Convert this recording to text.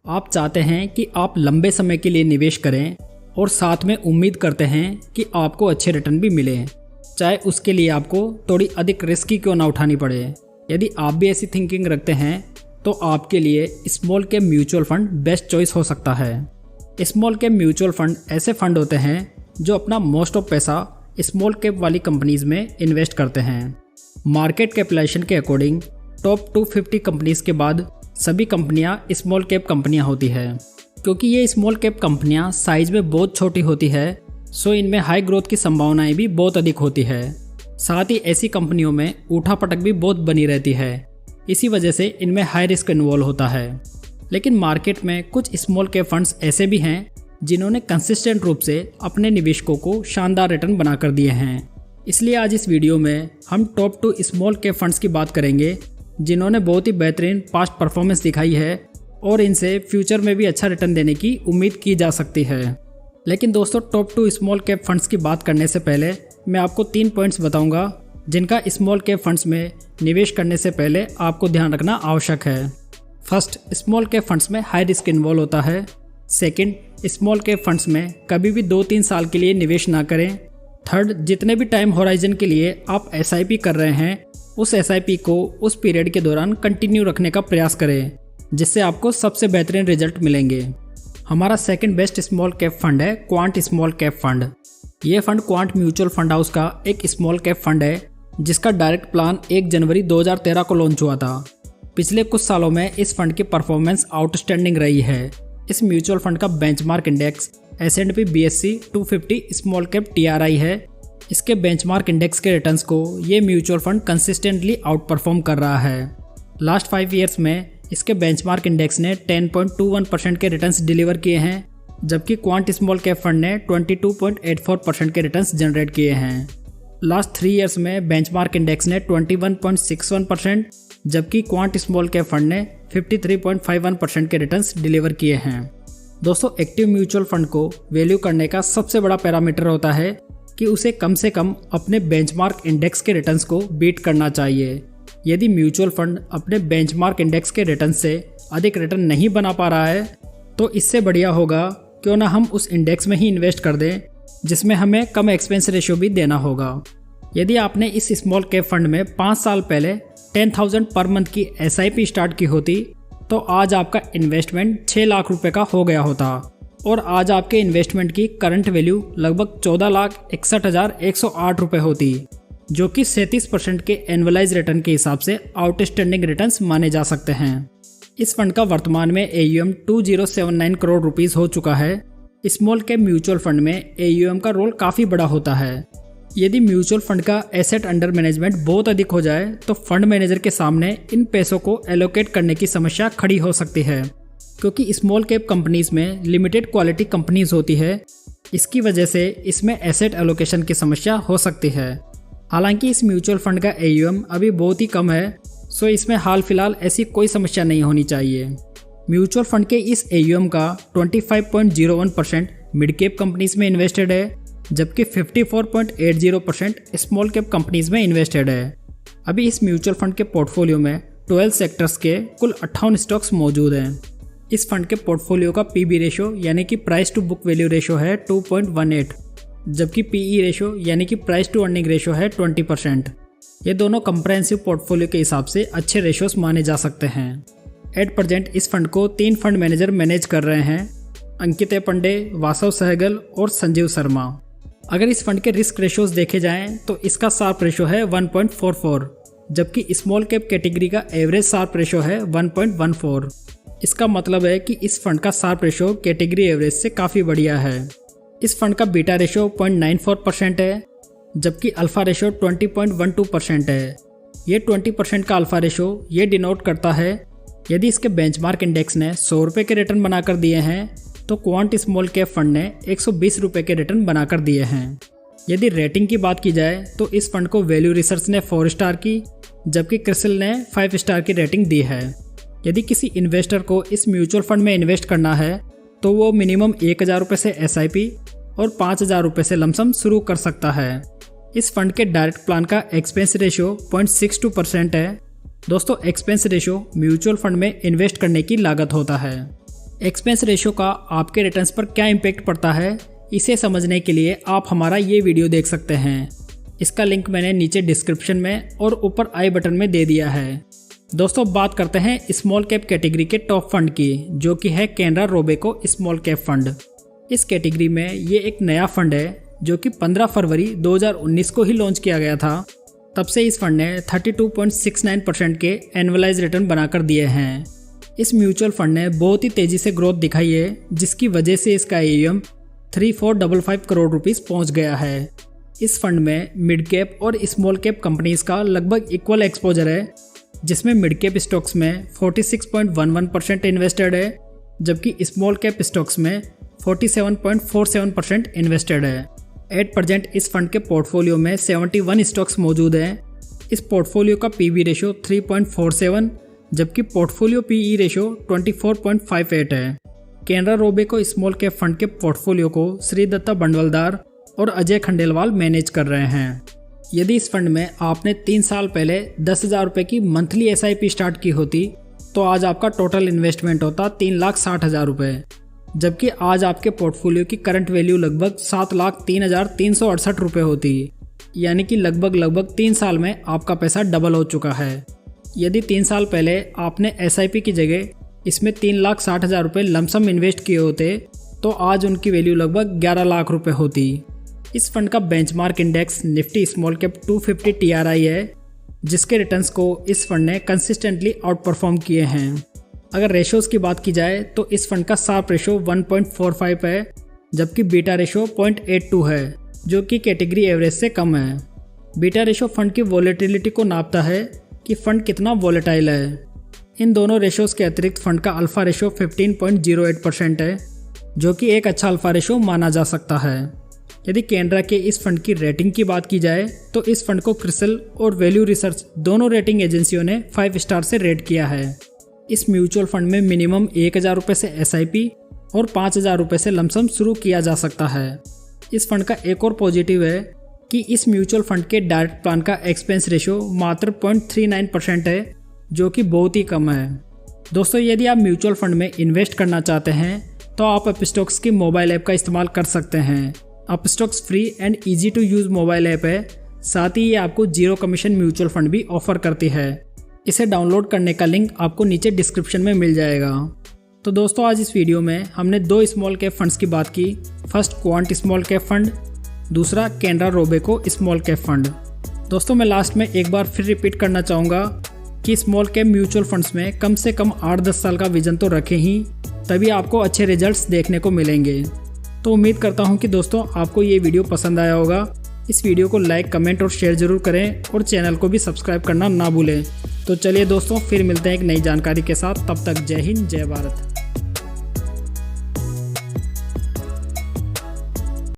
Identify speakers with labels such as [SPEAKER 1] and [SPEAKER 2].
[SPEAKER 1] आप चाहते हैं कि आप लंबे समय के लिए निवेश करें और साथ में उम्मीद करते हैं कि आपको अच्छे रिटर्न भी मिले, चाहे उसके लिए आपको थोड़ी अधिक रिस्क क्यों ना उठानी पड़े। यदि आप भी ऐसी थिंकिंग रखते हैं तो आपके लिए small cap mutual fund best choice हो सकता है। स्मॉल कैप म्यूचुअल फंड ऐसे फंड होते हैं जो अपना मोस्ट ऑफ पैसा स्मॉल कैप वाली कंपनीज में इन्वेस्ट करते हैं। मार्केट कैपिटलाइजेशन के अकॉर्डिंग टॉप 250 कंपनीज के बाद सभी कंपनियां स्मॉल कैप कंपनियां होती है। क्योंकि ये स्मॉल कैप कंपनियां साइज में बहुत छोटी होती है, सो इनमें हाई ग्रोथ की संभावनाएं भी बहुत अधिक होती है। साथ ही ऐसी कंपनियों में उठापटक भी बहुत बनी रहती है, इसी वजह से इनमें हाई रिस्क इन्वॉल्व होता है। लेकिन मार्केट में कुछ स्मॉल कैप फंड्स ऐसे भी हैं जिन्होंने कंसिस्टेंट रूप से अपने निवेशकों को शानदार रिटर्न बना कर दिए हैं। इसलिए आज इस वीडियो में हम टॉप 2 स्मॉल कैप फंड्स की बात करेंगे जिन्होंने बहुत ही बेहतरीन पास्ट परफॉर्मेंस दिखाई है और इनसे फ्यूचर में भी अच्छा रिटर्न देने की उम्मीद की जा सकती है। लेकिन दोस्तों, टॉप 2 स्मॉल कैप फंड्स की बात करने से पहले मैं आपको 3 पॉइंट्स बताऊंगा जिनका स्मॉल कैप फंड्स में निवेश करने से पहले आपको ध्यान रखना आवश्यक है। फर्स्ट, स्मॉल कैप फंड्स में हाई रिस्क इन्वॉल्व होता है। सेकंड, स्मॉल कैप फंड्स में कभी भी 2-3 साल के लिए निवेश ना करें। थर्ड, जितने भी टाइम होराइजन के लिए आप SIP कर रहे हैं उस SIP को उस पीरियड के दौरान कंटिन्यू रखने का प्रयास करें, जिससे आपको सबसे बेहतरीन रिजल्ट मिलेंगे। हमारा second best small cap fund है क्वांट स्मॉल कैप फंड। ये fund quant mutual fund house का एक स्मॉल कैप फंड है जिसका डायरेक्ट प्लान 1 जनवरी 2013 को लॉन्च हुआ था। पिछले कुछ सालों में इस फंड की परफॉर्मेंस आउटस्टैंडिंग रही है। इस म्यूचुअल फंड का benchmark index S&P BSE 250 small cap TRI है। इसके बेंचमार्क इंडेक्स के रिटर्न्स को ये mutual fund consistently out perform कर रहा है। लास्ट 5 ईयर्स में इसके बेंचमार्क इंडेक्स ने 10.21% के रिटर्न्स डिलीवर किए हैं, जबकि क्वांट स्मॉल कैप फंड ने 22.84% के रिटर्न्स जनरेट किए हैं। लास्ट 3 ईयर्स में बेंचमार्क इंडेक्स ने 21.61%, जबकि क्वांट स्मॉल कैप फंड ने 53.51% के रिटर्न्स डिलीवर किए हैं। दोस्तों, एक्टिव म्यूचुअल फंड को वैल्यू करने का सबसे बड़ा पैरामीटर होता है कि उसे कम से कम अपने बेंचमार्क इंडेक्स के रिटर्न्स को बीट करना चाहिए। यदि म्यूचुअल फंड अपने बेंचमार्क इंडेक्स के रिटर्न से अधिक रिटर्न नहीं बना पा रहा है तो इससे बढ़िया होगा क्यों ना हम उस इंडेक्स में ही इन्वेस्ट कर दें जिसमें हमें कम एक्सपेंस रेशियो भी देना होगा। यदि आपने इस स्मॉल कैप फंड में 5 साल पहले 10,000 पर मंथ की SIP स्टार्ट की होती तो आज आपका इन्वेस्टमेंट 6 लाख रुपए का हो गया होता और आज आपके इन्वेस्टमेंट की करंट वैल्यू लगभग 14,61,108 रुपए होती, जो कि 37% के एनुअलाइज रिटर्न के हिसाब से आउटस्टैंडिंग रिटर्न्स माने जा सकते हैं। इस फंड का वर्तमान में AUM 2079 करोड़ रुपीस हो चुका है। स्मॉल कैप म्यूचुअल फंड में AUM का रोल काफ़ी बड़ा होता है। यदि म्यूचुअल फंड का एसेट अंडर मैनेजमेंट बहुत अधिक हो जाए तो फंड मैनेजर के सामने इन पैसों को एलोकेट करने की समस्या खड़ी हो सकती है, क्योंकि स्मॉल कैप कंपनीज में लिमिटेड क्वालिटी कंपनीज होती है। इसकी वजह से इसमें एसेट एलोकेशन की समस्या हो सकती है। हालांकि इस म्यूचुअल फंड का AUM अभी बहुत ही कम है, सो इसमें हाल फिलहाल ऐसी कोई समस्या नहीं होनी चाहिए। म्यूचुअल फंड के इस AUM का 25.01% मिड कैप कंपनीज में इन्वेस्टेड है, जबकि 54.80% स्मॉल कैप कंपनीज में इन्वेस्टेड है। अभी इस म्यूचुअल फंड के पोर्टफोलियो में 12 सेक्टर्स के कुल 58 स्टॉक्स मौजूद हैं। इस फंड के पोर्टफोलियो का PB रेशो यानी कि price to book value ratio है 2.18, जबकि PE रेशो यानी कि प्राइस टू अर्निंग रेशो है 20%। ये दोनों कंप्रेहेंसिव पोर्टफोलियो के हिसाब से अच्छे रेशोस माने जा सकते हैं। एट प्रेजेंट इस फंड को 3 फंड मैनेजर मैनेज कर रहे हैं, अंकित पंडे, वासव सहगल और संजीव शर्मा। अगर इस फंड के रिस्क रेशोज देखे जाएं तो इसका शार्प रेशो है 1.44, जबकि स्मॉल कैप कैटेगरी का एवरेज शार्प रेशो है 1.14। इसका मतलब है कि इस फंड का शार्प रेशो कैटेगरी एवरेज से काफ़ी बढ़िया है। इस फंड का बीटा रेशो 0.94% है, जबकि अल्फा रेशो 20.12% है। ये 20% का अल्फा रेशो ये डिनोट करता है यदि इसके बेंचमार्क इंडेक्स ने 100 रुपये के रिटर्न बनाकर दिए हैं तो क्वांट स्मॉल कैप फंड ने 120 रुपये के रिटर्न बनाकर दिए हैं। यदि रेटिंग की बात की जाए तो इस फंड को वैल्यू रिसर्च ने 4 स्टार की, जबकि क्रिसिल ने 5 स्टार की रेटिंग दी है। यदि किसी इन्वेस्टर को इस म्यूचुअल फंड में इन्वेस्ट करना है तो वो मिनिमम 1,000 रुपये से SIP और 5,000 रुपये से लमसम शुरू कर सकता है। इस फंड के डायरेक्ट प्लान का एक्सपेंस रेशियो 0.62% है। दोस्तों, एक्सपेंस रेशियो म्यूचुअल फंड में इन्वेस्ट करने की लागत होता है। एक्सपेंस रेशियो का आपके रिटर्न्स पर क्या इम्पैक्ट पड़ता है, इसे समझने के लिए आप हमारा ये वीडियो देख सकते हैं। इसका लिंक मैंने नीचे डिस्क्रिप्शन में और ऊपर आई बटन में दे दिया है। दोस्तों बात करते हैं स्मॉल कैप कैटेगरी के टॉप फंड की, जो कि है Canara Robeco small cap fund. इस कैटेगरी में ये एक नया फंड है जो कि 15 फरवरी 2019 को ही लॉन्च किया गया था। तब से इस फंड ने 32.69% के एनुअलाइज रिटर्न बनाकर दिए हैं। इस म्यूचुअल फंड ने बहुत ही तेजी से ग्रोथ दिखाई है, जिसकी वजह से इसका AUM 3455 करोड़ रुपीस पहुंच गया है। इस फंड में मिड कैप और स्मॉल कैप कंपनीज का लगभग इक्वल एक्सपोजर है, जिसमें मिड कैप स्टॉक्स में 46.11% इन्वेस्टेड है, जबकि स्मॉल कैप स्टॉक्स में 47.47% इन्वेस्टेड है। एट प्रेजेंट इस फंड के पोर्टफोलियो में 71 स्टॉक्स मौजूद हैं। इस पोर्टफोलियो का PB रेशियो 3.47, जबकि पोर्टफोलियो PE रेशियो 24.58 है। Canara Robeco small cap fund के पोर्टफोलियो को श्री दत्ता बंडवलदार और अजय खंडेलवाल मैनेज कर रहे हैं। यदि इस फंड में आपने 3 साल पहले 10,000 रुपये की मंथली SIP स्टार्ट की होती तो आज आपका टोटल इन्वेस्टमेंट होता 3,60,000 रुपये, जबकि आज आपके पोर्टफोलियो की करंट वैल्यू लगभग 7,03,368 रुपये होती, यानी कि लगभग 3 साल में आपका पैसा डबल हो चुका है। यदि 3 साल पहले आपने SIP की जगह इसमें 3,60,000 रुपये लमसम इन्वेस्ट किए होते तो आज उनकी वैल्यू लगभग 11 लाख रुपये होती। इस फंड का benchmark index Nifty small cap 250 TRI है, जिसके रिटर्न्स को इस फंड ने कंसिस्टेंटली आउट परफॉर्म किए हैं। अगर रेशियोज़ की बात की जाए तो इस फंड का शार्प रेशियो 1.45 है, जबकि बीटा रेशियो 0.82 है, जो कि कैटेगरी एवरेज से कम है। बीटा रेशियो फंड की वॉलेटिलिटी को नापता है कि फंड कितना वॉलेटाइल है। इन दोनों रेशियोज़ के अतिरिक्त फंड का अल्फा रेशियो 15.08% है, जो कि एक अच्छा अल्फा रेशियो माना जा सकता है। यदि कैनरा के इस फंड की रेटिंग की बात की जाए तो इस फंड को क्रिसल और वैल्यू रिसर्च दोनों रेटिंग एजेंसियों ने 5 स्टार से रेट किया है। इस म्यूचुअल फंड में मिनिमम 1,000 रुपये से SIP और 5,000 रुपये से लमसम शुरू किया जा सकता है। इस फंड का एक और पॉजिटिव है कि इस म्यूचुअल फंड के डायरेक्ट प्लान का एक्सपेंस रेशियो मात्र 0.39% है, जो कि बहुत ही कम है। दोस्तों यदि आप म्यूचुअल फंड में इन्वेस्ट करना चाहते हैं तो आप अपस्टॉक्स की मोबाइल ऐप का इस्तेमाल कर सकते हैं। Upstox free and easy to use mobile app है, साथ ही ये आपको 0 कमीशन म्यूचुअल फंड भी ऑफर करती है। इसे डाउनलोड करने का लिंक आपको नीचे डिस्क्रिप्शन में मिल जाएगा। तो दोस्तों आज इस वीडियो में हमने 2 स्मॉल कैप फंड्स की बात की। First quant small cap fund, दूसरा Canara Robeco small cap fund. दोस्तों मैं लास्ट में एक बार फिर रिपीट करना चाहूँगा कि स्मॉल कैप म्यूचुअल फंड्स में कम से कम 8-10 साल का विजन तो रखें ही, तभी आपको अच्छे रिजल्ट्स देखने को मिलेंगे। तो उम्मीद करता हूँ कि दोस्तों आपको ये वीडियो पसंद आया होगा। इस वीडियो को लाइक, कमेंट और शेयर जरूर करें और चैनल को भी सब्सक्राइब करना ना भूलें। तो चलिए दोस्तों फिर मिलते हैं एक नई जानकारी के साथ। तब तक जय हिंद, जय भारत।